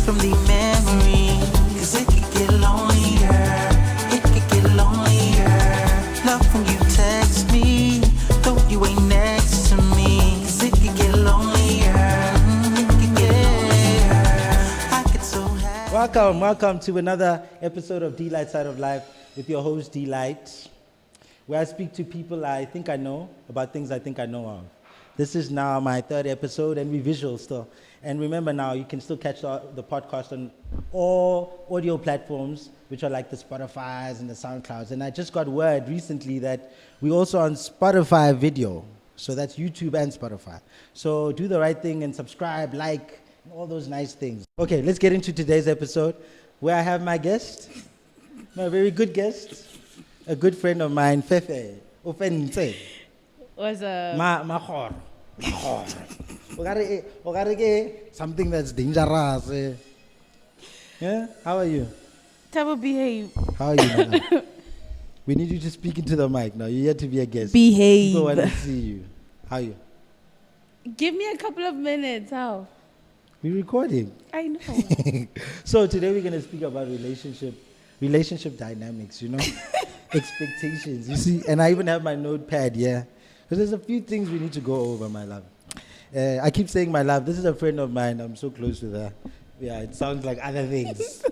from the memory. Cause it could get lonelier. It could get lonelier. Love when you text me, though you ain't next to me. Cause it could get lonelier. It could get lonelier. I get so happy. Welcome to another episode of Delite Side of Life with your host Delite, where I speak to people I think I know about things I think I know of. This is now my third episode, and we're visual still. And remember now, you can still catch the podcast on all audio platforms, which are like the Spotifys and the SoundClouds. And I just got word recently that we're also on Spotify video. So that's YouTube and Spotify. So do the right thing and subscribe, like, all those nice things. Okay, let's get into today's episode, where I have my guest, my very good guest, a good friend of mine, 𝗧𝗵𝗯𝗯𝗀𝗀𝗀𝗀𝗀𝗀😂 was a something that's dangerous. Yeah? How are you? behave. How are you, Nana? We need you to speak into the mic now. You're here to be a guest. Behave. People want to see you. How are you? Give me a couple of minutes. How? We're recording. I know. So today we're going to speak about relationship dynamics, expectations. You see, and I even have my notepad here. Because there's a few things we need to go over, my love. I keep saying my love. This is a friend of mine. I'm so close with her. Yeah, it sounds like other things.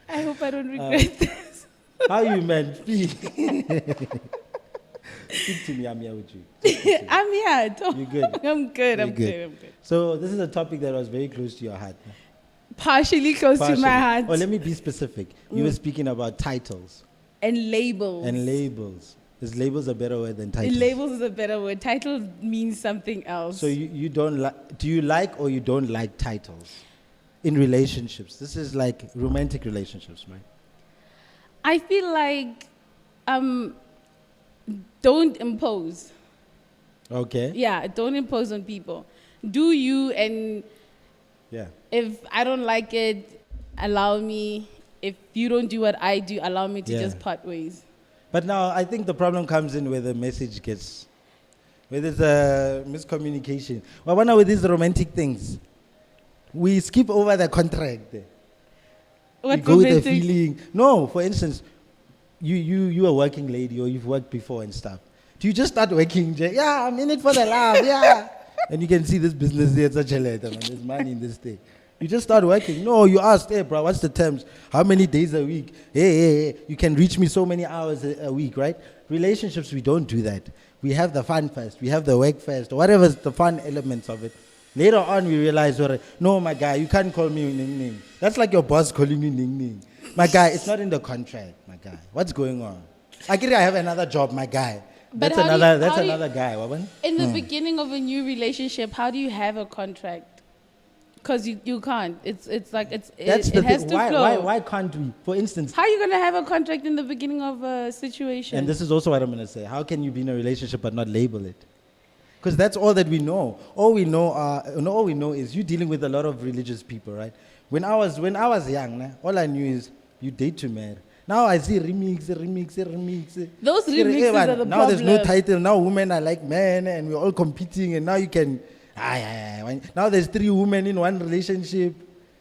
I hope I don't regret this. How are you, man? Speak. Speak to me. I'm here with you. I'm here. You good? I'm good. You're I'm good. So this is a topic that was very close to your heart. Partially close to my heart. Oh, let me be specific. You were speaking about titles. And labels. And labels. Is labels a better word than titles? Labels is a better word. Title means something else. So you don't like, do you like or you don't like titles in relationships? This is like romantic relationships, right? I feel like don't impose. Okay. Yeah, don't impose on people. Do you, and yeah. If I don't like it, allow me. If you don't do what I do, allow me to just part ways. But now I think the problem comes in where the message gets, where there's a miscommunication. Well, one with these romantic things, we skip over the contract. What you go with the feeling. No, for instance, you a working lady or you've worked before and stuff. Do you just start working? Yeah, I'm in it for the love. Yeah. And you can see this business there, such a letter, man. There's money in this thing. You just start working. No, you ask, hey, bro, what's the terms? How many days a week? Hey, you can reach me so many hours a week, right? Relationships, we don't do that. We have the fun first. We have the work first, or whatever's the fun elements of it. Later on, we realize, no, my guy, you can't call me Ning Ning. That's like your boss calling you Ning Ning. My guy, it's not in the contract, my guy. What's going on? I have another job, my guy. That's another guy. In the beginning of a new relationship, how do you have a contract? Because you can't. It has to flow. Why can't we? For instance, how are you going to have a contract in the beginning of a situation? And this is also what I'm going to say. How can you be in a relationship but not label it? Because that's all that we know. All we know is you dealing with a lot of religious people, right? When I was young, all I knew is you date to marry. Now I see remix. Those remixes are the problem. Now there's no title. Now women are like men, and we're all competing. And now you can. Now there's 3 women in one relationship,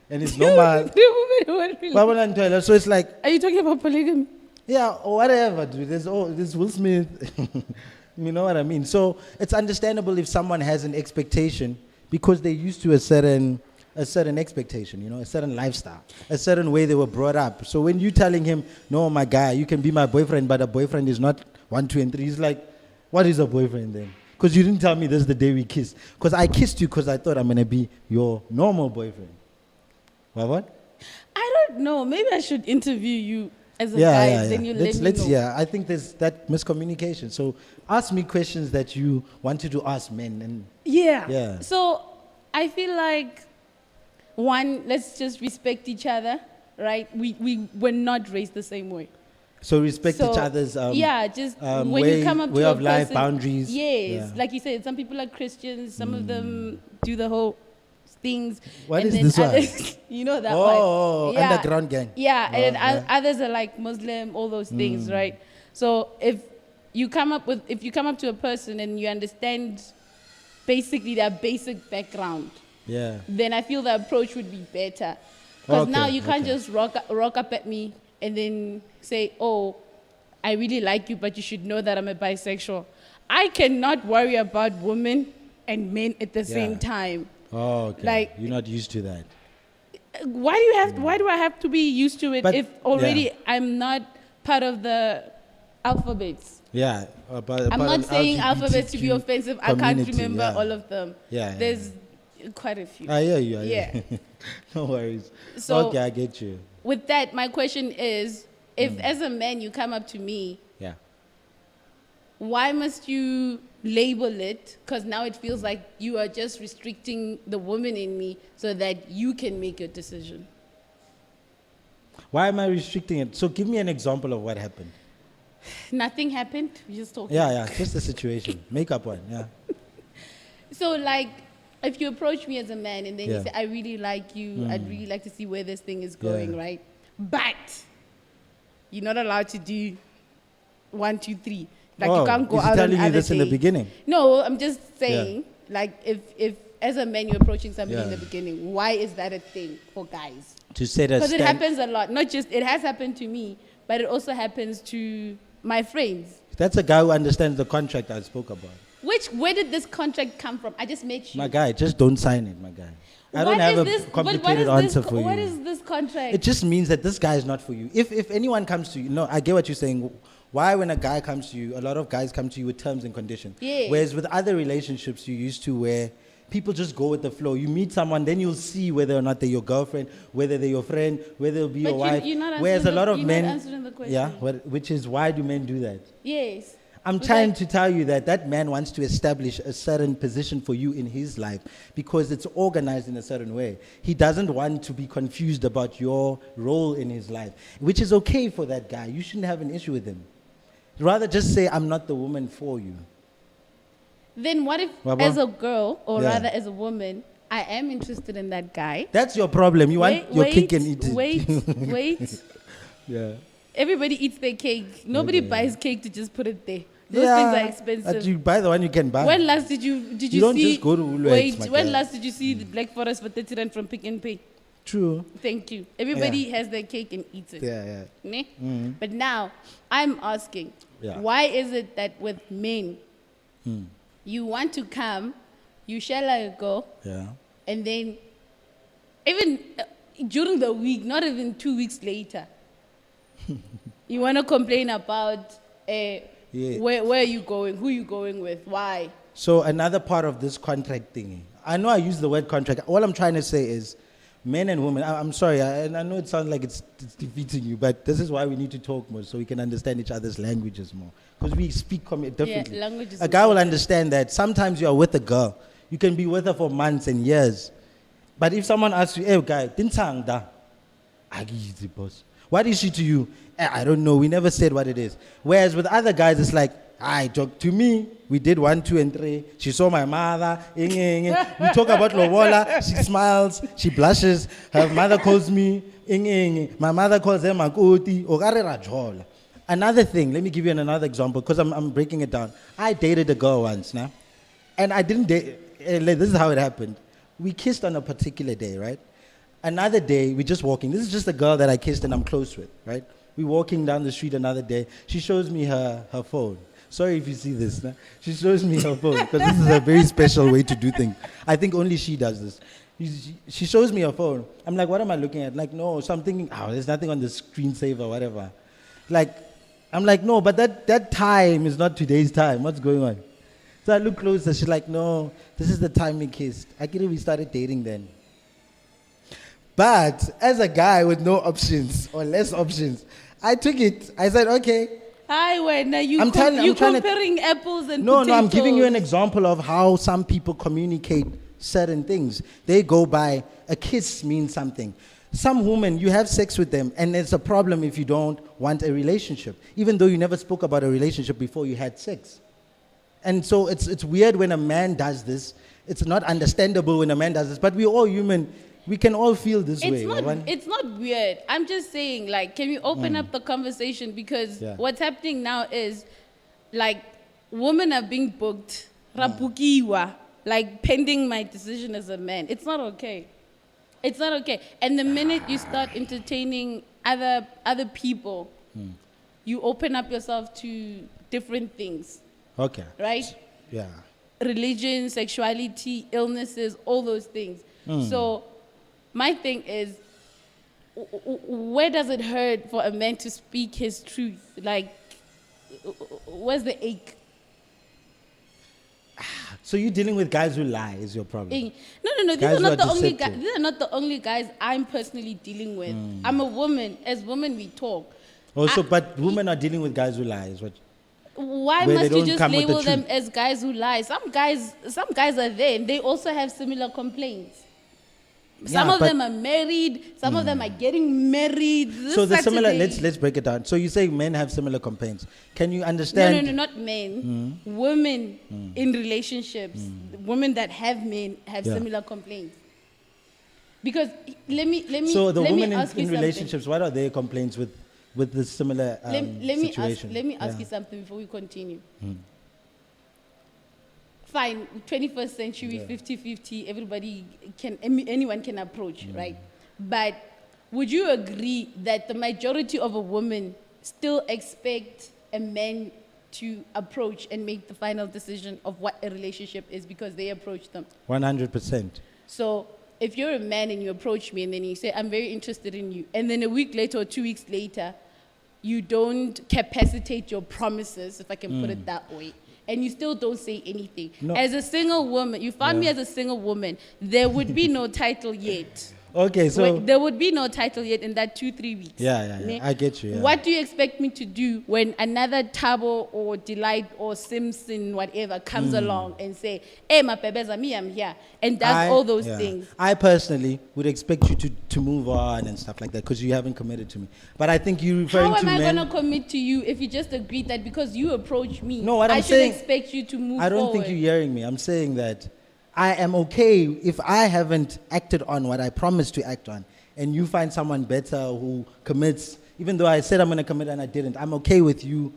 and it's normal. 3 women in one relationship. So it's like. Are you talking about polygamy? Yeah, or whatever, dude. There's Will Smith. You know what I mean? So it's understandable if someone has an expectation because they're used to a certain expectation, a certain lifestyle, a certain way they were brought up. So when you're telling him, no, my guy, you can be my boyfriend, but a boyfriend is not 1, 2, and 3, he's like, what is a boyfriend then? Because you didn't tell me this is the day we kissed. Because I kissed you because I thought I'm going to be your normal boyfriend. What? I don't know. Maybe I should interview you as a guy, then you let me know. Yeah, I think there's that miscommunication. So ask me questions that you wanted to ask men. Yeah. So I feel like, one, let's just respect each other, right? We were not raised the same way. So respect each other's when you come up to way a of life, person, boundaries. Yes, like you said, some people are Christians, some of them do the whole things. What and is then this others, you know that one? one. Yeah. Underground gang. Yeah, and others are like Muslim, all those things, right? So if you come up to a person and you understand basically their basic background, Yeah. then I feel the approach would be better. Because Okay, now you can't okay. just rock up at me and then say, oh, I really like you, but you should know that I'm a bisexual. I cannot worry about women and men at the same Yeah. time. Oh, okay. Like- You're not used to that. Why do I have to be used to it But- if already yeah. I'm not part of the alphabets? Yeah. I'm not saying alphabets to be offensive. I can't community, remember yeah. all of them. Yeah, yeah, There's quite a few. I hear you. Yeah. No worries. So- okay, I get you. With that, my question is, if as a man you come up to me, Yeah. why must you label it? Because now it feels like you are just restricting the woman in me so that you can make a decision. Why am I restricting it? So give me an example of what happened. Nothing happened. We just talking. Yeah, just the situation. Make up one. Yeah. So like, if you approach me as a man and then you Yeah. say, I really like you, I'd really like to see where this thing is going, Yeah. right? But you're not allowed to do 1, 2, 3. Like Oh, you can't go is he out telling on you other this in the days. beginning? No, I'm just saying, like if as a man you're approaching somebody in Yeah. the beginning, why is that a thing for guys? To set a Because it stand. happens a lot. Not just, it has happened to me, but it also happens to my friends. That's a guy who understands the contract I spoke about. Where did this contract come from? I just met you. My guy, just don't sign it, my guy. I don't What have is a this- but complicated what is answer this, for you. What is this contract? It just means that this guy is not for you. If anyone comes to you, no, I get what you're saying. Why when a guy comes to you, a lot of guys come to you with terms and conditions. Yeah. Whereas with other relationships you used to where people just go with the flow. You meet someone, then you'll see whether or not they're your girlfriend, whether they're your friend, whether they'll be But your wife. you're not Whereas a answering lot the- of you're men, not answering the question. yeah, which is why do men do that? Yes. I'm But trying like- to tell you that that man wants to establish a certain position for you in his life because it's organized in a certain way. He doesn't want to be confused about your role in his life, which is okay for that guy. You shouldn't have an issue with him. Rather just say, I'm not the woman for you. Then what if, Wabo? as a girl, or Yeah. rather as a woman, I am interested in that guy? That's your problem. You want your cake and eat it. Wait. Yeah. Everybody eats their cake. Nobody Okay. buys cake to just put it there. Those Yeah, things are But expensive. you buy the one you can buy. When last did you You don't see? just go to Woolworths, Wait, my when guy. last did you see the Black Forest for 30 rand from Pick and Pay? True. Thank you. Everybody has their cake and eats it. Yeah. Ne? But now I'm asking, Yeah. why is it that with men, you want to come, you shall go, Yeah. and then even during the week, not even 2 weeks later, you want to complain about Yeah. where are you going, who you going with, why? So another part of this contract thing, I know I use the word contract. All I'm trying to say is men and women, I'm sorry, and I know it sounds like it's defeating you, but this is why we need to talk more so we can understand each other's languages more. Because we speak differently. Yeah, language is A guy will important. understand that sometimes you are with a girl, you can be with her for months and years. But if someone asks you, hey guy, tinsang da? Agizi, boss. What is she to you? I don't know. We never said what it is. Whereas with other guys, it's like, to me, we did 1, 2, and 3. She saw my mother. We talk about lobola. She smiles. She blushes. Her mother calls me. My mother calls her makoti. Okare rajola. Another thing, let me give you another example because I'm breaking it down. I dated a girl once, now, and I didn't date. This is how it happened. We kissed on a particular day, right? Another day, we're just walking. This is just a girl that I kissed and I'm close with, right? We're walking down the street another day. She shows me her phone. Sorry if you see this. Nah? She shows me her phone because this is a very special way to do things. I think only she does this. She shows me her phone. I'm like, what am I looking at? Like, no, something, there's nothing on the screensaver, whatever. Like, I'm like, no, but that time is not today's time. What's going on? So I look closer. She's like, no, this is the time we kissed. We started dating then. But as a guy with no options or less options, I took it. I said, okay. Hi, when you I'm trying to- comparing apples and No, potatoes. I'm giving you an example of how some people communicate certain things. They go by a kiss means something. Some women, you have sex with them, and it's a problem if you don't want a relationship, even though you never spoke about a relationship before you had sex. And so it's weird when a man does this. It's not understandable when a man does this, but we're all human. We can all feel this way. It's not weird. I'm just saying, like, can we open up the conversation? Because what's happening now is, like, women are being booked. Rapukiwa. like pending my decision as a man. It's not okay. It's not okay. And the minute you start entertaining other people, you open up yourself to different things. Okay. Right? Yeah. Religion, sexuality, illnesses, all those things. So my thing is, where does it hurt for a man to speak his truth? Like, where's the ache? So you're dealing with guys who lie is your problem? No. Guys These are not who the are only guys. deceptive. These are not the only guys I'm personally dealing with. I'm a woman. As women, we talk. Also, but women are dealing with guys who lie. Is what? Why Where they must you don't just come with the label them truth. as guys who lie? Some guys are there, and they also have similar complaints. Some Yeah, of but- them are married. Some of them are getting married. This So the similar. Saturday- Let's break it down. So you say men have similar complaints. Can you understand? No, not men. Women in relationships, women that have men have Yeah. similar complaints. Because let me So the let me women ask you in something. relationships, what are their complaints with the similar Let me situation? let me ask Yeah. you something before we continue. Fine, 21st century, 50-50, everybody anyone can approach, right? But would you agree that the majority of a woman still expect a man to approach and make the final decision of what a relationship is because they approach them? 100%. So if you're a man and you approach me and then you say, I'm very interested in you, and then a week later or 2 weeks later, you don't capacitate your promises, if I can put it that way, and you still don't say anything. No. As a single woman, you found me as a single woman, there would be no title yet. Okay, so There would be no title yet in that 2-3 weeks. Yeah, Ne? I get you. Yeah. What do you expect me to do when another 𝗬𝗲𝗄 or Delite or Simpson, whatever, comes along and say, hey, Mapebeza, me, I'm here, and does all those things? I personally would expect you to move on and stuff like that because you haven't committed to me. But I think you're referring How to am I men. going to commit to you if you just agreed that because you approach me, No, what I I'm should saying- expect you to move I don't forward? think you're hearing me. I'm saying that I am okay if I haven't acted on what I promised to act on, and you find someone better who commits, even though I said I'm going to commit and I didn't. I'm okay with you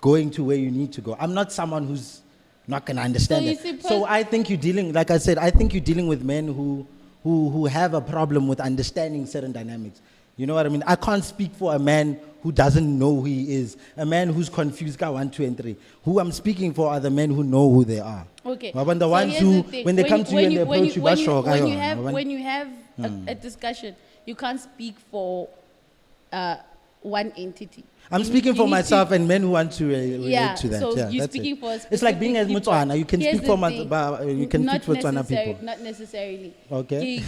going to where you need to go. I'm not someone who's not going to understand So you it. see, So I think you're dealing, like I said, I think you're dealing with men who have a problem with understanding certain dynamics. You know what I mean? I can't speak for a man who doesn't know who he is, a man who's confused, got 1, 2, and 3. Who I'm speaking for are the men who know who they are. Okay. But when the So ones here's who, the thing. when they come to you and they approach you, when you have a discussion, you can't speak for one entity. I'm You speaking need for to- myself and men who want to relate Yeah, to that. so Yeah, you're that's speaking it. for a It's like being a specific people. Motswana. You can Here's speak for the thing. Not Botswana necessary- people. Not necessarily. Okay.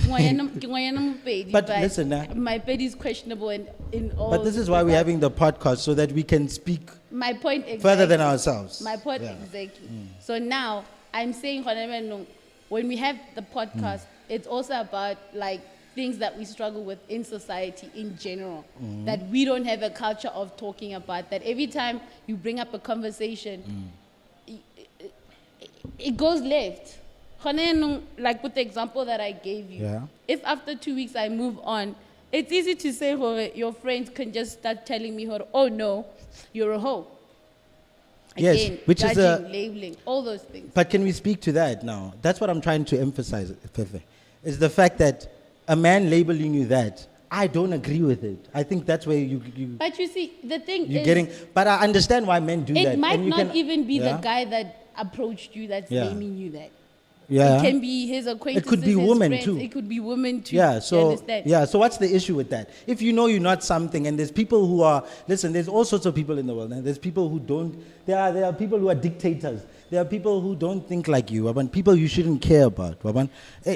But listen, my pedi is questionable in all. But this is why we're having the podcast, so that we can speak my point exactly. further than ourselves. My point Yeah. exactly. So now I'm saying, when we have the podcast, it's also about like things that we struggle with in society in general, that we don't have a culture of talking about. That every time you bring up a conversation, it goes left. Like with the example that I gave you, Yeah. if after 2 weeks I move on, it's easy to say, your friends can just start telling me, oh no, you're a hoe. Yes, Again, which is judging, labeling, all those things. But can we speak to that now? That's what I'm trying to emphasize, Fefe, is the fact that a man labeling you that, I don't agree with it. I think that's where But you see, the thing you're is, getting, but I understand why men do that. it might and you not can- even be Yeah? the guy that approached you that's Yeah. naming you that. Yeah. It can be his acquaintances, It could be his women friends, too. It could be women too. Yeah, You so understand? yeah, so what's the issue with that? If you know you're not something, and there's people who are, listen, there's all sorts of people in the world, and there's people who don't. There are people who are dictators. There are people who don't think like you. Waban, people you shouldn't care about. Waban.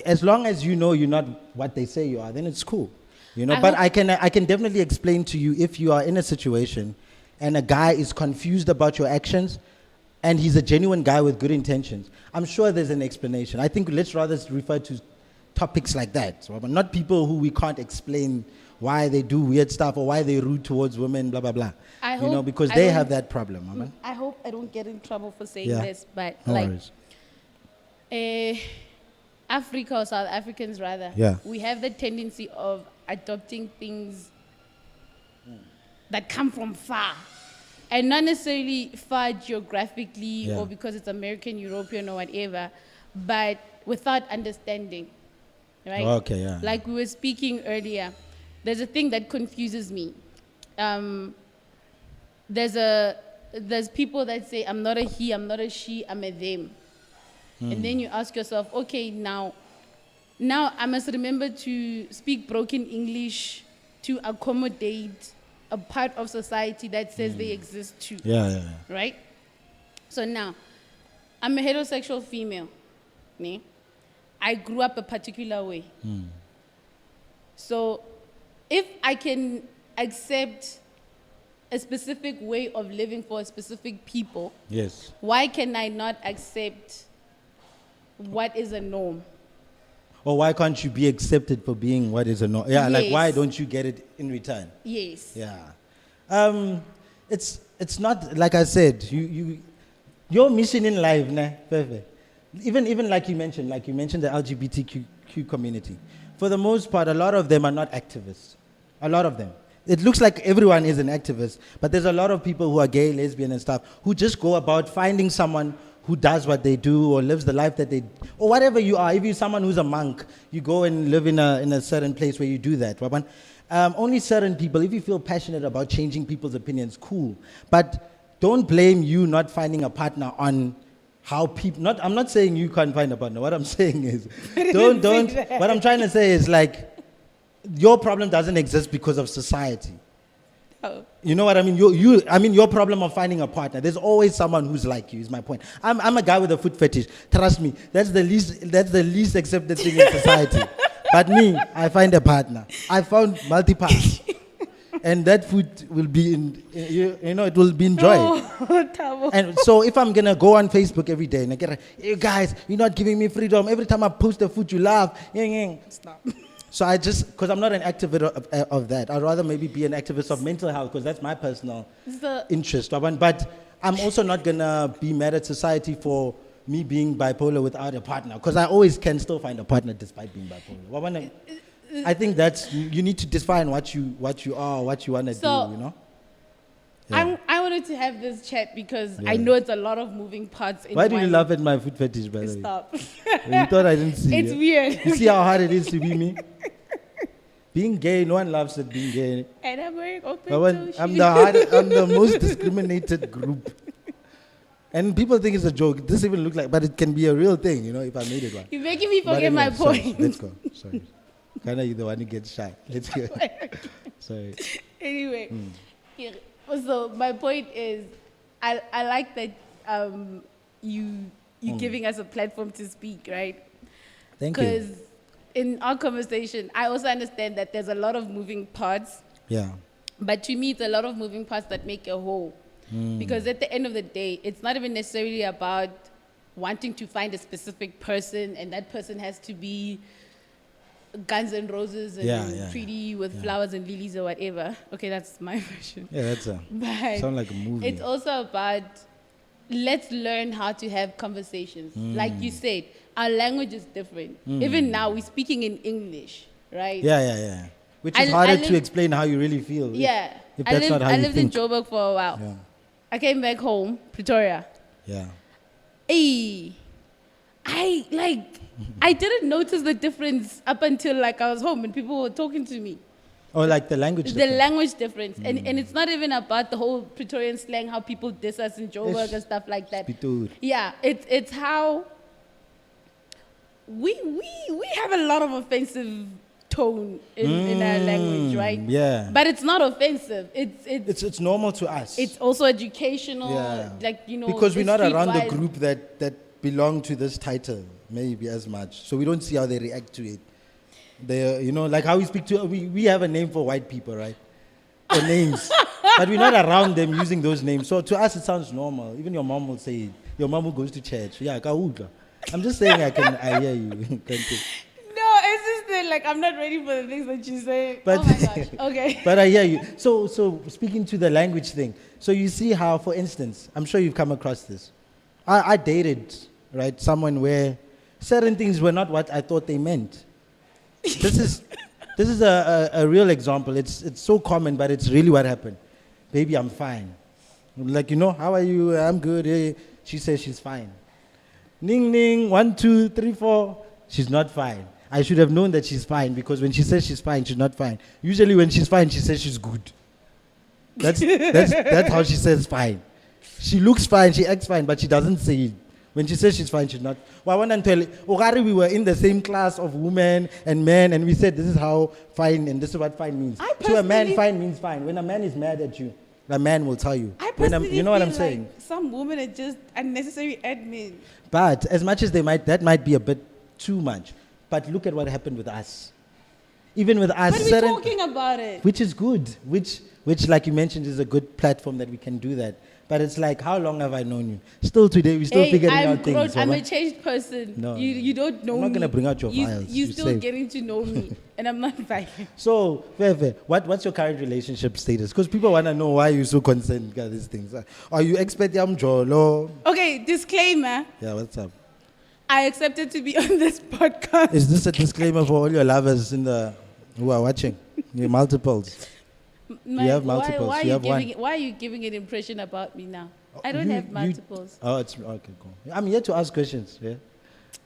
As long as you know you're not what they say you are, then it's cool. You know. But I can definitely explain to you if you are in a situation, and a guy is confused about your actions, and he's a genuine guy with good intentions, I'm sure there's an explanation. I think let's rather refer to topics like that. So, not people who we can't explain why they do weird stuff or why they rude towards women, blah, blah, blah. Because they have that problem. I hope I don't get in trouble for saying Yeah. this, but No like, worries. Africa, or South Africans rather, Yeah. we have the tendency of adopting things that come from far. And not necessarily far geographically Yeah. or because it's American, European or whatever, but without understanding, right? Okay, yeah. Like we were speaking earlier, there's a thing that confuses me. There's people that say, I'm not a he, I'm not a she, I'm a them. And then you ask yourself, okay, now I must remember to speak broken English to accommodate a part of society that says they exist too. Yeah. Right? So now, I'm a heterosexual female. Ne? I grew up a particular way. So if I can accept a specific way of living for a specific people, Yes. why can I not accept what is a norm? Or why can't you be accepted for being what is a no? Yeah, like why Yes. don't you get it in return? Yes. Yeah. It's not like I said, your mission in life, ne, Fefe. Even like you mentioned the LGBTQ community. For the most part, a lot of them are not activists. A lot of them. It looks like everyone is an activist, but there's a lot of people who are gay, lesbian, and stuff who just go about finding someone who does what they do or lives the life that they, or whatever you are. If you're someone who's a monk, you go and live in a certain place where you do that. Only certain people, if you feel passionate about changing people's opinions, cool. But don't blame you not finding a partner on how people, I'm not saying you can't find a partner. What I'm saying is, what I'm trying to say is like, your problem doesn't exist because of society. Oh. You know what I mean? Your problem of finding a partner, there's always someone who's like you, is my point. I'm a guy with a foot fetish. Trust me, that's the least accepted thing in society. But me, I find a partner. I found multi-pass. And that food will be it will be enjoyed. Oh, and so if I'm gonna go on Facebook every day and I get, hey guys, you're not giving me freedom. Every time I post a food, you laugh. Stop. So because I'm not an activist of that. I'd rather maybe be an activist of mental health because that's my personal interest. But I'm also not gonna be mad at society for me being bipolar without a partner because I always can still find a partner despite being bipolar. I think you need to define what you are, what you want to do, you know? Yeah. I wanted to have this chat because I know it's a lot of moving parts. Why do you laugh at my foot fetish, by the way? Stop. You thought I didn't see It's it. weird. You see how hard it is to be me? Being gay, no one laughs at being gay. And I'm very open to I'm the most discriminated group. And people think it's a joke. It doesn't even look like, but it can be a real thing, if I made it one. You're making me But forget my anyway, sorry, point. let's go. Sorry. Kind of you the one who gets shy. Let's go. Sorry. Anyway, so my point is, I like that you giving us a platform to speak, right? Thank you. Because in our conversation, I also understand that there's a lot of moving parts. Yeah. But to me, it's a lot of moving parts that make a whole. Because at the end of the day, it's not even necessarily about wanting to find a specific person and that person has to be Guns and Roses and pretty with flowers and lilies or whatever. Okay, that's my version. Yeah, But sound like a movie. it's also about let's learn how to have conversations. Like you said, our language is different. Even now, we're speaking in English, right? Yeah. Which is harder to explain how you really feel. Yeah. If that's not how I you lived think. in Joburg for a while. Yeah. I came back home, Pretoria. Yeah. I didn't notice the difference up until I was home and people were talking to me. Or like the language The difference. language difference. And it's not even about the whole Pretorian slang, how people diss us in Joburg and stuff like that. Spitur. Yeah, it's how we have a lot of offensive tone in our language, right? Yeah. But it's not offensive. It's normal to us. It's also educational, Yeah. it's because we're not around the streetwise. group that belong to this title maybe as much. So we don't see how they react to it. They, like how we speak to, we have a name for white people, right? Or names. But we're not around them using those names. So to us, it sounds normal. Even your mom will say it. Your mom who goes to church. Yeah, kaudla. I'm just saying I hear you. No, it's just that I'm not ready for the things that you say. But, oh my gosh. Okay. But I hear you. So speaking to the language thing. So you see how, for instance, I'm sure you've come across this. I dated, right, someone where certain things were not what I thought they meant. This is a real example. It's so common, but it's really what happened. Baby, I'm fine. I'm like, how are you? I'm good. She says she's fine. Ning ning, 1, 2, 3, 4. She's not fine. I should have known that she's fine because when she says she's fine, she's not fine. Usually when she's fine, she says she's good. That's how she says fine. She looks fine, she acts fine, but she doesn't say it. When she says she's fine, she's not. Well, I want to tell you, we were in the same class of women and men, and we said this is how fine and this is what fine means. To a man, fine means fine. When a man is mad at you, the man will tell you. You know what I'm saying? Some women are just unnecessary admin. But as much as that might be a bit too much. But look at what happened with us. Even with us, But we're talking about it. which is good. Which, like you mentioned, is a good platform that we can do that. But it's like, how long have I known you? Still today, we're still figuring out things. I'm a changed person. No, you don't know me. I'm not going to bring out your files. You're still getting to know me, and I'm not fine. So, Fefe, what's your current relationship status? Because people want to know why you're so concerned about these things. Are you expecting Mjolo? Okay, disclaimer. Yeah, what's up? I accepted to be on this podcast. Is this a disclaimer for all your lovers who are watching? Your multiples. You have multiples. Why you have one. why are you giving an impression about me now? I don't have multiples. It's okay. Cool. I'm here to ask questions. Yeah.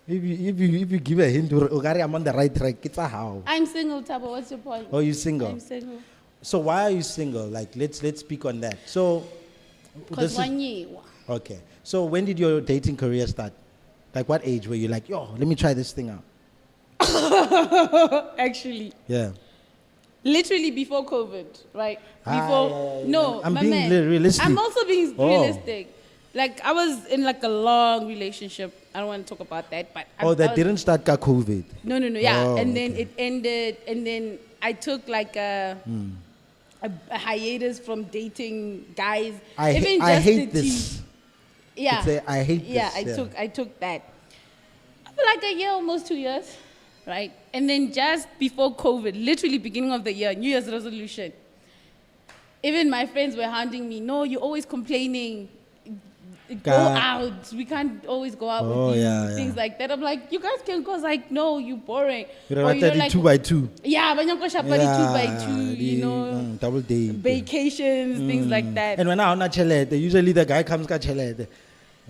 If you give a hint, I'm on the right track. It's a how. I'm single, Thabo. What's your point? Oh, you're single. I'm single. So why are you single? Like, let's speak on that. So. Because 1 year. Okay. So when did your dating career start? Like, what age were you like, yo, let me try this thing out? Actually. Yeah. Literally before COVID, right? I'm being realistic. I'm also being realistic. Like, I was in like a long relationship. I don't want to talk about that, but that didn't start COVID. No. Yeah, and okay. then it ended, and then I took like a hiatus from dating guys. I hate this. Yeah, I hate this. Yeah, I took that for like a year, almost 2 years, right? And then just before COVID, literally beginning of the year, New Year's resolution. Even my friends were hounding me. No, you're always complaining. Go out. We can't always go out with you. Things like that. I'm like, you guys can go. Like, no, you're boring. Or, you know, like 2 by 2. Yeah, when you're 2 by 2, you know. Double day. Vacations, things like that. And when I'm not chelete, usually the guy comes ka chelete.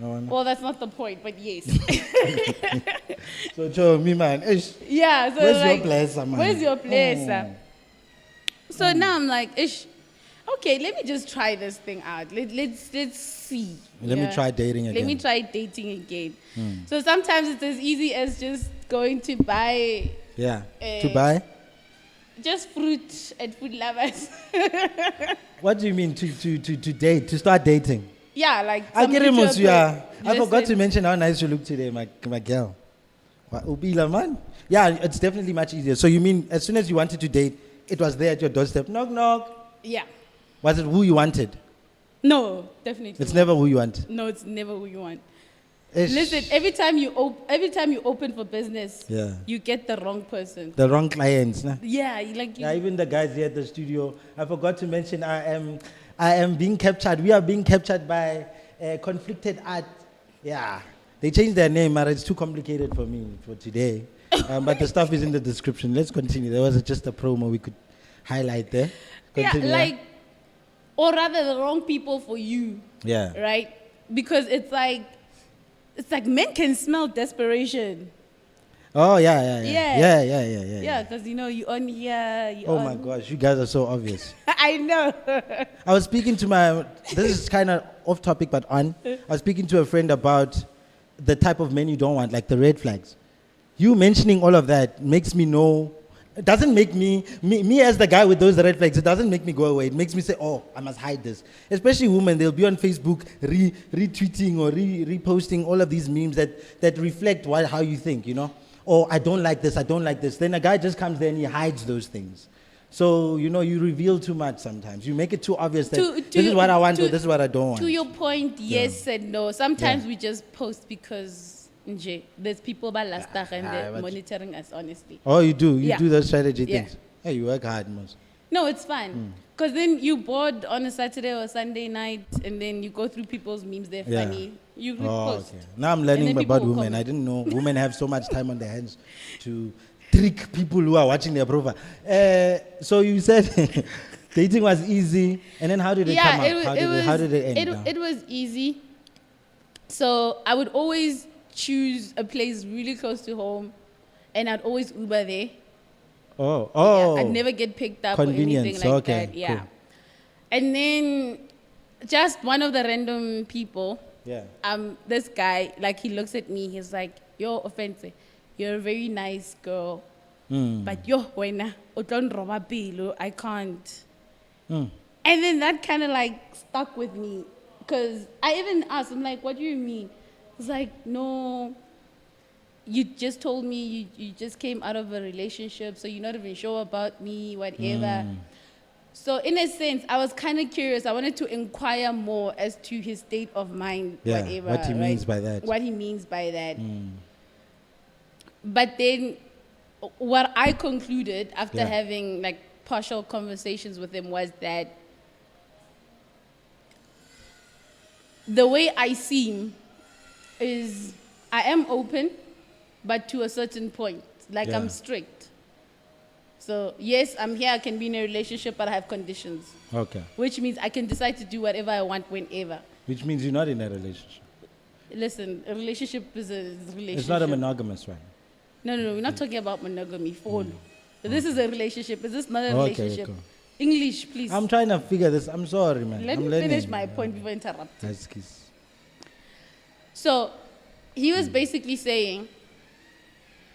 Well, that's not the point, but yes. So, show me, man. Yeah, so where's like, your place, man? Where's your place? So now I'm like, okay, let me just try this thing out. Let's see. Let me try dating again. Let me try dating again. So sometimes it's as easy as just going to buy. Yeah. To buy? Just fruit at Food Lovers. What do you mean to date? To start dating? Yeah, like. I get him, I forgot to mention how nice you look today, my girl. Ubila, man. Yeah, it's definitely much easier. So you mean as soon as you wanted to date, it was there at your doorstep? Knock, knock. Yeah. Was it who you wanted? No, definitely. It's never who you want. No, it's never who you want. Listen, every time you open for business, you get the wrong person. The wrong clients. Nah? Yeah, even the guys here at the studio. I forgot to mention I am being captured. We are being captured by Conflicted Art. Yeah. They changed their name, but it's too complicated for me for today. But the stuff is in the description. Let's continue. There was just a promo we could highlight there. Continue. Yeah, or rather the wrong people for you. Yeah. Right? Because it's like men can smell desperation. Oh, yeah. Yeah, because, you on here. My gosh, you guys are so obvious. I know. I was speaking to this is kind of off topic, but I was speaking to a friend about the type of men you don't want, like the red flags. You mentioning all of that makes me know. It doesn't make me as the guy with those red flags, it doesn't make me go away. It makes me say, oh, I must hide this. Especially women, they'll be on Facebook retweeting or reposting all of these memes that reflect how you think, Or I don't like this. Then a guy just comes there and he hides those things. So, you reveal too much sometimes. You make it too obvious that this is what I want or this is what I don't want. To your point, yes and no. Sometimes we just post because there's people by last and they're monitoring us, honestly. Oh, you do? You do those strategy things? Hey, you work hard, most. No, it's fun. Because then you bored on a Saturday or Sunday night and then you go through people's memes, they're funny. You repost. Okay. Now I'm learning about women. Comment. I didn't know women have so much time on their hands to trick people who are watching their profile. So you said dating was easy, and then how did it come out? How did it end? It was easy. So I would always choose a place really close to home, and I'd always Uber there. Oh. Yeah, I'd never get picked up or Convenience, anything like okay, that. Yeah. cool. And then just one of the random people, Yeah. this guy, like he looks at me, he's like, "Yo, offensive, you're a very nice girl, but yo, wena, uton roba pilo, I can't." And then that kind of like stuck with me, because I even asked him, like, "What do you mean?" He's like, "No, you just told me you just came out of a relationship, so you're not even sure about me, whatever." So in a sense, I was kind of curious. I wanted to inquire more as to his state of mind, Yeah, whatever. what he means by that. What he means by that. But then what I concluded after Yeah. having like partial conversations with him was that the way I seem is I am open, but to a certain point. Like Yeah. I'm strict. So yes, I'm here, I can be in a relationship, but I have conditions. Okay. Which means I can decide to do whatever I want whenever. Which means you're not in a relationship. Listen, a relationship is a relationship. It's not a monogamous one. No, we're not talking about monogamy. This is a relationship. Is this not a Okay, relationship? okay. English, please. I'm trying to figure this. I'm sorry, man. Let I'm me learning. finish my point before I interrupt. Nice kiss. So he was basically saying,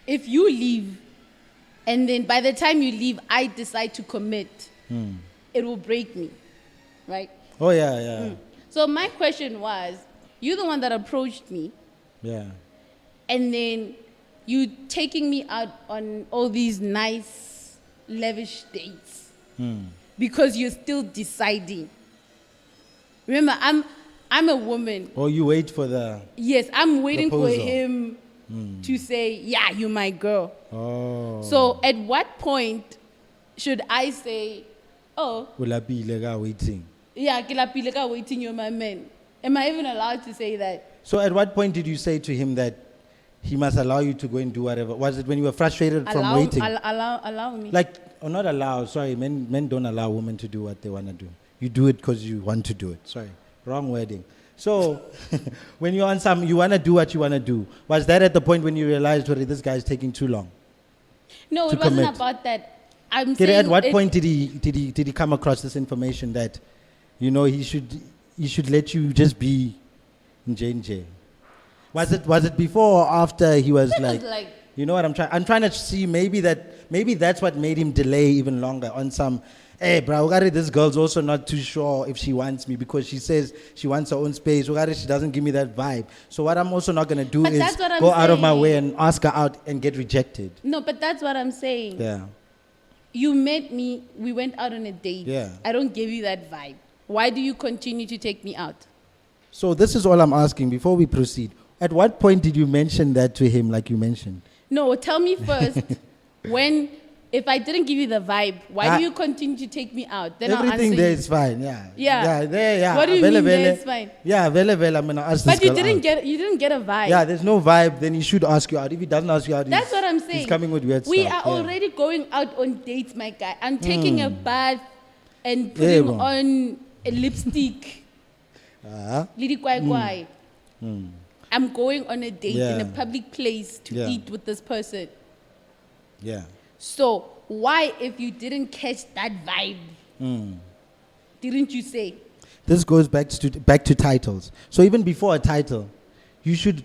if you leave, and then by the time you leave, I decide to commit, it will break me, right? Oh, yeah. So my question was, you're the one that approached me, Yeah. and then you taking me out on all these nice, lavish dates because you're still deciding. Remember, I'm a woman. Or you wait for the... Yes, I'm waiting Proposal. for him to say, "Yeah, you're my girl." Oh. So at what point should I say, "Oh, Ulapile ka waiting. yeah, ke lapile ka waiting, you're my man"? Am I even allowed to say that? So at what point did you say to him that he must allow you to go and do whatever? Was it when you were frustrated from waiting? Allow me. Like, or not allow, sorry, men don't allow women to do what they want to do. You do it because you want to do it. Sorry, wrong wording. So, when you're on you want to do what you want to do. Was that at the point when you realized, well, this guy's taking too long? No, to it wasn't commit? about that. I'm Okay, saying at what it- point did he come across this information that, you know, he should let you just be in J&J? Was it before or after he was It like, was like, you know what I'm trying to see, maybe that's what made him delay even longer on some, hey bro, this girl's also not too sure if she wants me because she says she wants her own space. She doesn't give me that vibe. So what I'm also not going to do But is that's what I'm go out of my saying. way and ask her out and get rejected. no, but that's what I'm saying. Yeah. You met me, we went out on a date. Yeah. I don't give you that vibe. Why do you continue to take me out? So this is all I'm asking before we proceed. At what point did you mention that to him like you mentioned? No, tell me first, if I didn't give you the vibe, why do you continue to take me out? Then Everything I'll answer there you. is fine, yeah. Yeah. Yeah. What do you Vele, mean there vele. is fine? Yeah, vele, I'm going to ask this But you girl didn't out. get a vibe. Yeah, there's no vibe, then he should ask you out. If he doesn't ask you out, That's what I'm saying. he's coming with weird We stuff. are yeah. already going out on dates, my guy. I'm taking a bath and Yeah, putting bro. on a lipstick. Lidi kwai kwai. I'm going on a date in a Yeah. public place to Yeah. eat with this person. Yeah. So why, if you didn't catch that vibe, didn't you say? This goes back to titles. So even before a title, you should,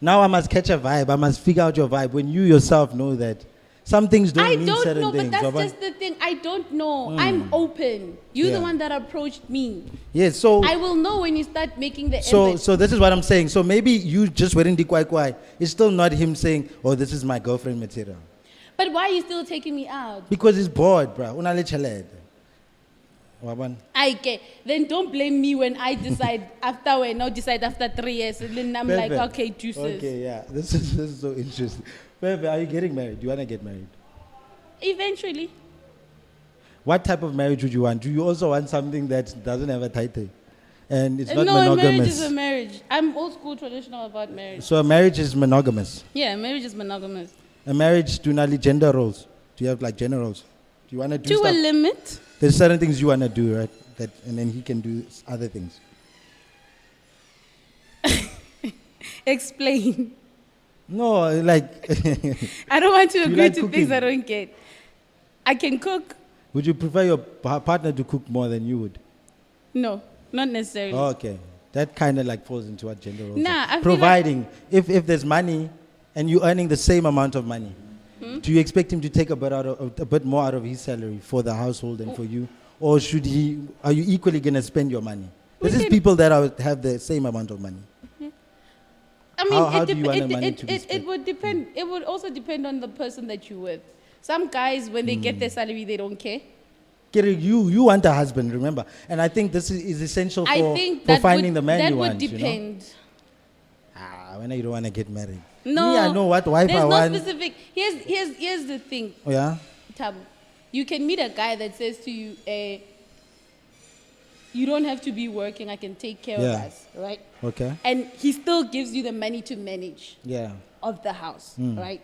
now I must catch a vibe, I must figure out your vibe when you yourself know that some things don't I mean don't certain know, things. but that's just the thing. I don't know. I'm open. You're Yeah. the one that approached me. Yes, so I will know when you start making the so effort. so this is what I'm saying. So maybe you just weren't kwai. It's still not him saying, "Oh, this is my girlfriend material," But why are you still taking me out? because he's bored, bro. Unale chelede. Waban. I get. Then don't blame me when I decide after 3 years. And then I'm like, Perfect. okay, juices. Okay, yeah. This is so interesting. Pepe, are you getting married? Do you want to get married? Eventually. What type of marriage would you want? Do you also want something that doesn't have a title? And it's not No, a marriage monogamous. is a marriage. I'm old school traditional about marriage. So a marriage is monogamous. Yeah, marriage is monogamous. A marriage, do not gender roles. Do you have like gender roles? Do you want to do To a stuff? limit. There's certain things you want to do, right? And then he can do other things. Explain. No, like, I don't want to you agree like to cooking? things I don't get. I can cook. would you prefer your partner to cook more than you would? No, not necessarily. Oh, okay. That kind of like falls into what gender roles Nah, are. I feel Providing, if there's money and you're earning the same amount of money, do you expect him to take a bit more out of his salary for the household and for you? Or are you equally going to spend your money? This is people that have the same amount of money. I mean, How do you want the money to be it split? would depend. It would also depend on the person that you're with. Some guys, when they get their salary, they don't care. Kiri, you want a husband, remember? And I think this is essential I for, think for that finding would, the man that you would want. depend. You know? When you don't want to get married. No, Me, I know what wife there's I no want. specific. Here's the thing, Oh, yeah? Tab. You can meet a guy that says to you, "You don't have to be working. I can take care of Yeah. us, right?" Okay. And he still gives you the money to manage Yeah. of the house, right?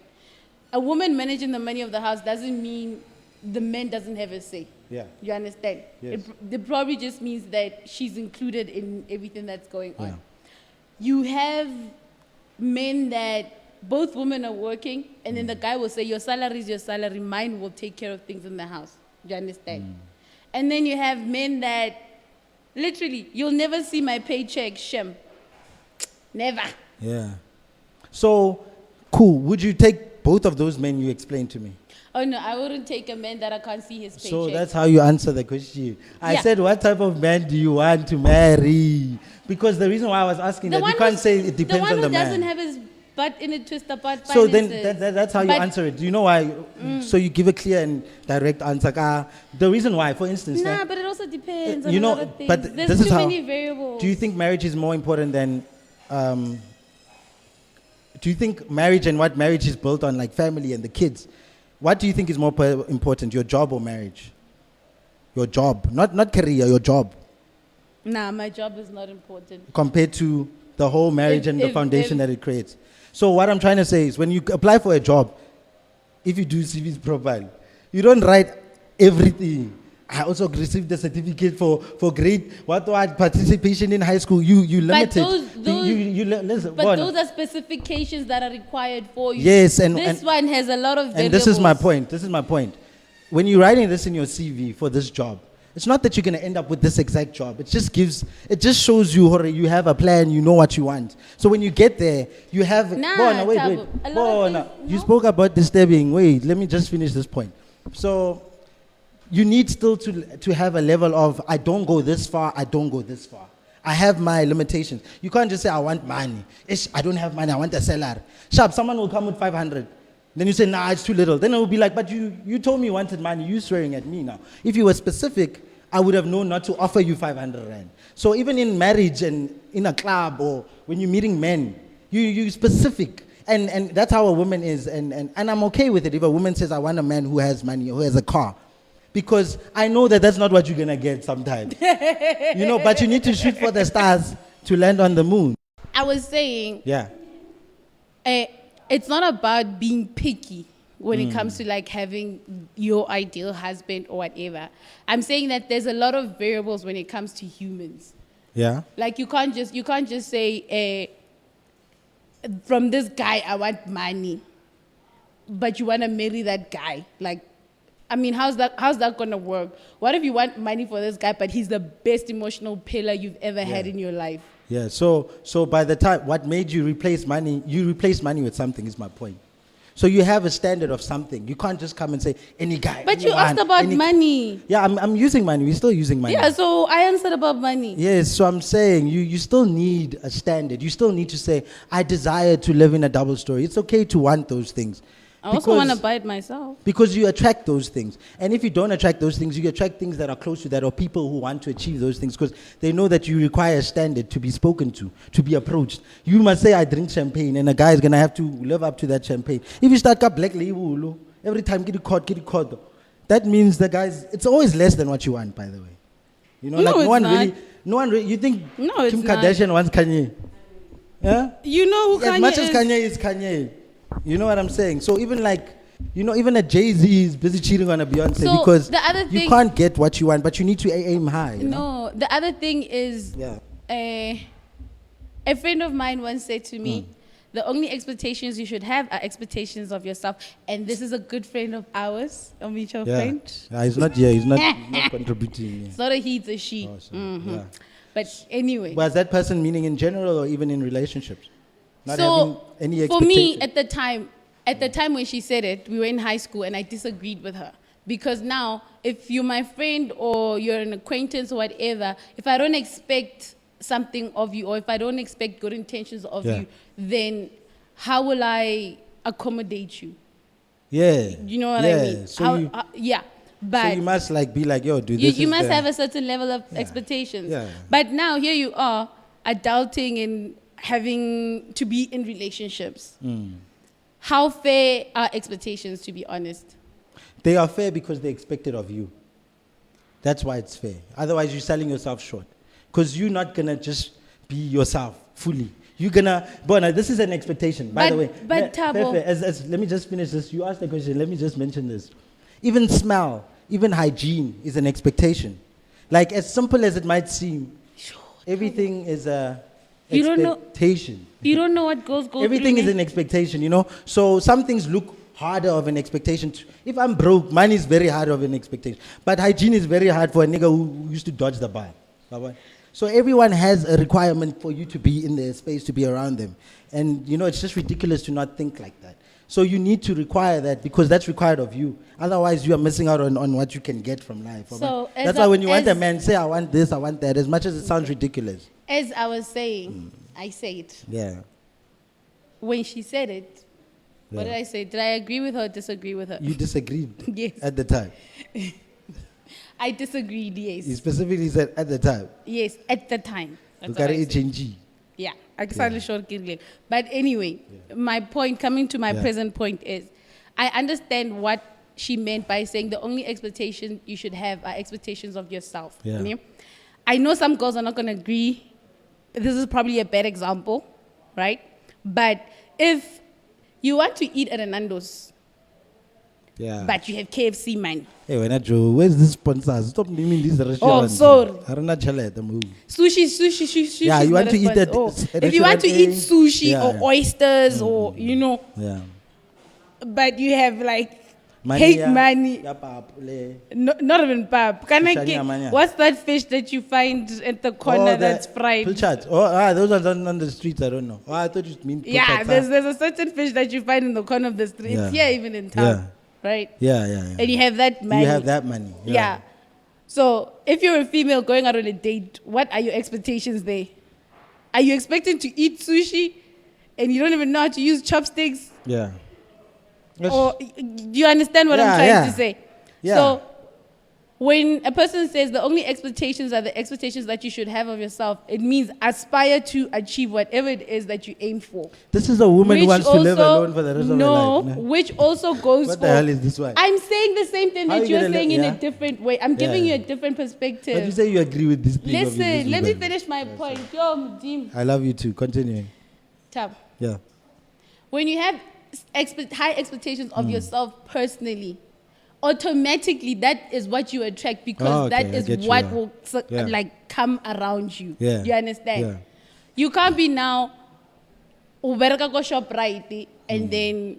A woman managing the money of the house doesn't mean the man doesn't have a say. Yeah. You understand? Yes. It probably just means that she's included in everything that's going on. Yeah. You have men that both women are working, and then the guy will say, "Your salary is your salary, mine will take care of things in the house." You understand? And then you have men that literally, you'll never see my paycheck, Shem. Never. Yeah. So, cool. Would you take both of those men you explained to me? Oh no, I wouldn't take a man that I can't see his paycheck. So that's how you answer the question. I Yeah. said, what type of man do you want to marry? Because the reason why I was asking that, you can't say it depends on the one who doesn't man. have his butt in a twist apart So finances. then that's how you But- answer it. Do you know why? So you give a clear and direct answer. The reason why, for instance, Nah, but it also depends on you a know, lot of things. but There's this too is how- many variables. do you think marriage is more important than do you think marriage and what marriage is built on, like family and the kids, what do you think is more important, your job or marriage? Your job, not career, your job, Nah, my job is not important. compared to the whole marriage and the If- foundation that it creates. So what I'm trying to say is, when you apply for a job, if you do CV's profile, you don't write everything. I also received the certificate for great what participation in high school. You limit it. Listen, But those are specifications that are required for you. Yes, this one has a lot of variables. and this is my point. This is my point. When you're writing this in your CV for this job, it's not that you're going to end up with this exact job. It just shows you you have a plan, you know what you want. So when you get there, you have... Nah, Bona, wait. Thabo, a lot of Bona, things- you no. spoke about disturbing. Wait, let me just finish this point. So you need still to have a level of, I don't go this far, I don't go this far. I have my limitations. You can't just say, I want money. I don't have money, I want a salary. Sharp, someone will come with 500. Then you say, nah, it's too little. Then it will be like, but you told me you wanted money. You're swearing at me now. If you were specific, I would have known not to offer you 500 rand. So even in marriage and in a club or when you're meeting men, you specific. And that's how a woman is. And I'm okay with it if a woman says, I want a man who has money, who has a car. Because I know that that's not what you're going to get sometimes. But you need to shoot for the stars to land on the moon. I was saying, Yeah. it's not about being picky when it comes to like having your ideal husband or whatever. I'm saying that there's a lot of variables when it comes to humans. Yeah. Like you can't just say, from this guy I want money, but you want to marry that guy. Like, I mean, how's that gonna work? What if you want money for this guy, but he's the best emotional pillar you've ever had in your life? Yeah, so by the time, what made you replace money, you replace money with something is my point. So you have a standard of something. You can't just come and say, any guy. But you anyone, asked about money. Yeah, I'm using money. We're still using money. Yeah, so I answered about money. Yes, so I'm saying you still need a standard. You still need to say, I desire to live in a double story. It's okay to want those things. I also want to buy it myself. Because you attract those things. And if you don't attract those things, you attract things that are close to that, or people who want to achieve those things, because they know that you require a standard to be spoken to be approached. You must say, I drink champagne, and a guy is going to have to live up to that champagne. If you start up black label, every time get it caught, that means the guys, it's always less than what you want, by the way. No, it's not. No one really, you think No, it's Kim not. Kardashian wants Kanye? Yeah? You know who As Kanye much is? as Kanye is Kanye. You know what I'm saying? So even like, even a Jay-Z is busy cheating on a Beyonce So because the other you thing- can't get what you want, but you need to aim high. You know? No, the other thing is, Yeah. a friend of mine once said to me the only expectations you should have are expectations of yourself. And this is a good friend of ours, a mutual friend. He's not here. He's not contributing. It's not a he, it's a she. Oh, sorry. Yeah. But anyway. Was that person meaning in general or even in relationships? Not having So any for me, expectation? at the time when she said it, we were in high school and I disagreed with her. Because now, if you're my friend or you're an acquaintance or whatever, if I don't expect something of you or if I don't expect good intentions of you, then how will I accommodate you? Yeah. You know what I mean? So But so you must like be like, yo, dude, you must have a certain level of expectations. Yeah. But now here you are, adulting and having to be in relationships. How fair are expectations, to be honest? They are fair because they expect it of you. That's why it's fair. Otherwise, you're selling yourself short. Because you're not going to just be yourself fully. You're going to... Bona, this is an expectation, by the way. But Thabo... Let me just finish this. You asked the question. Let me just mention this. Even smell, even hygiene is an expectation. Like, as simple as it might seem, everything is a expectation. You don't know what goes Everything is an expectation, you know? So some things look harder of an expectation. If I'm broke, money is very hard of an expectation. But hygiene is very hard for a nigga who used to dodge the bar. So everyone has a requirement for you to be in their space, to be around them. And, you know, it's just ridiculous to not think like that. So you need to require that because that's required of you. Otherwise, you are missing out on what you can get from life. So that's why when you want a man, say, I want this, I want that, as much as it sounds ridiculous. As I was saying, I say it. Yeah. When she said it, what did I say? Did I agree with her or disagree with her? You disagreed Yes. at the time. I disagreed, yes. You specifically said at the time. Yes, at the time. That's You got what I it said. HNG. Yeah, but anyway, my point, coming to my present point is, I understand what she meant by saying the only expectation you should have are expectations of yourself. Yeah. I mean, I know some girls are not going to agree. This is probably a bad example, right? But if you want to eat at a Nando's, but you have KFC money. Hey, when I Joe, where's the sponsors? Stop naming these restaurants. sorry. Sushi. Yeah, you want to eat at if you want to eat sushi Yeah. or oysters or, you know, Yeah. but you have like Money, hate money. No, not even pap. What's that fish that you find at the corner that's fried? Pilchards. Those are on the streets. I don't know. I thought you mean pilchards. Yeah, there's a certain fish that you find in the corner of the street. Yeah. It's here even in town, right? Yeah. And you have that money. You have that money. Yeah. So if you're a female going out on a date, what are your expectations there? Are you expecting to eat sushi and you don't even know how to use chopsticks? Yeah. Or do you understand what I'm trying to say? Yeah. So when a person says the only expectations are the expectations that you should have of yourself, it means aspire to achieve whatever it is that you aim for. This is a woman who wants to live alone for the rest of her life. No, which also goes What the hell is this one? I'm saying the same thing that you're saying in yeah? a different way. I'm giving you a different perspective. But you say you agree with this thing. Listen, let me finish my point. Yo, Mdim. I love you too. Continuing. Tab. Yeah. When you have high expectations of yourself personally, automatically that is what you attract because that is what will like come around you. Yeah. You understand? Yeah. You can't be now ubereka go shop right and then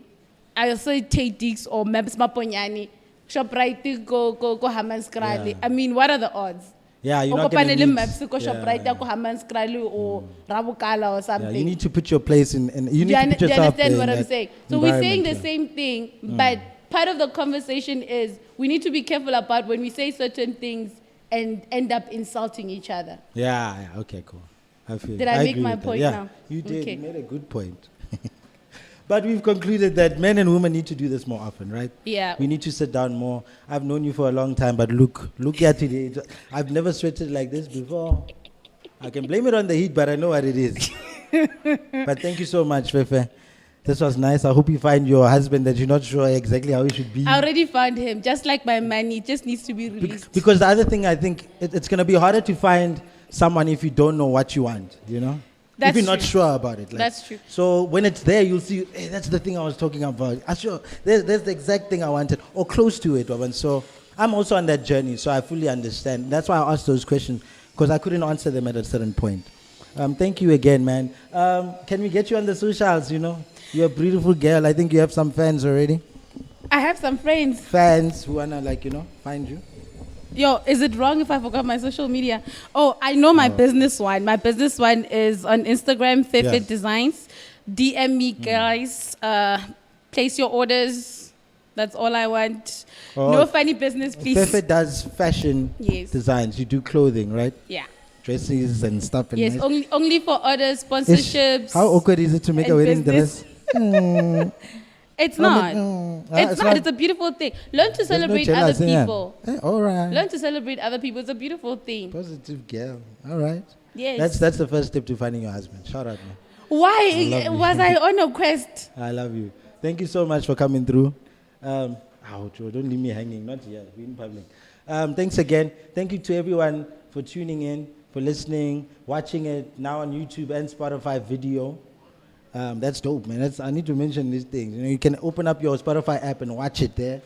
I'll say take Dix or Maps Maponyani shop right go Hammanskraal. Yeah. I mean, what are the odds? Yeah, you're not going to Maps go shop right go Hammanskraal or Rabukala or something. Yeah, you need to put your place in, and you need to put Do you yourself understand in what I'm that saying? So we're saying the environment, same thing, but part of the conversation is we need to be careful about when we say certain things and end up insulting each other. Yeah, okay, cool. I feel Did I make agree my with that. point Yeah, now? you did. Okay. You made a good point. But we've concluded that men and women need to do this more often, right? Yeah. We need to sit down more. I've known you for a long time, but look at today. I've never sweated like this before. I can blame it on the heat, but I know what it is. But thank you so much, Fefe. This was nice. I hope you find your husband that you're not sure exactly how he should be. I already found him. Just like my money, it just needs to be released. Because the other thing, I think it's going to be harder to find someone if you don't know what you want, you know? That's if you're not true. sure about it. Like, That's true. So when it's there, you'll see, hey, that's the thing I was talking about. Sure, there's the exact thing I wanted, or close to it. And so I'm also on that journey, so I fully understand. That's why I asked those questions, because I couldn't answer them at a certain point. Thank you again, man. Can we get you on the socials? You know, you're a beautiful girl. I think you have some fans already. I have some friends. Fans who wanna find you. Yo, is it wrong if I forgot my social media? Oh, I know my business one. My business one is on Instagram, �54 Designs. DM me, guys. Place your orders. That's all I want. No funny business, please. �54 does fashion Yes. designs. You do clothing, right? Yeah. Dresses and stuff. And Yes, nice. only for orders, sponsorships. How awkward is it to make a and wedding business. dress? It's not. It's not. It's a beautiful thing. Learn to There's no celebrate jealous, other yeah. people. All right. Learn to celebrate other people. It's a beautiful thing. Positive girl. All right. Yes. That's the first step to finding your husband. Shout out, man. Why love you. was I on a quest? I love you. Thank you so much for coming through. Ouch, don't leave me hanging. Not here. We're in public. Thanks again. Thank you to everyone for tuning in, for listening, watching it now on YouTube and Spotify video. That's dope, man. I need to mention these things. You can open up your Spotify app and watch it there.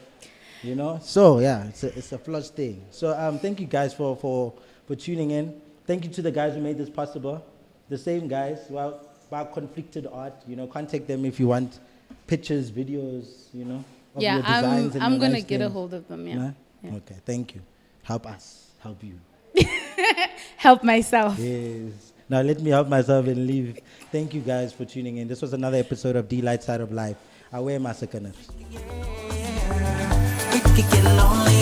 So yeah, it's a plus thing. So thank you guys for tuning in. Thank you to the guys who made this possible. The same guys about Conflicted Art. Contact them if you want pictures, videos. Of your designs and I'm your gonna nice get a things. hold of them. Yeah. Nah? Yeah. Okay, thank you. Help us, help you. Help myself. Yes. Now let me help myself and leave. Thank you guys for tuning in. This was another episode of Delite Side of Life. 𝗟𝗂𝗂𝗧𝗂𝗧𝗧. It could get lonely.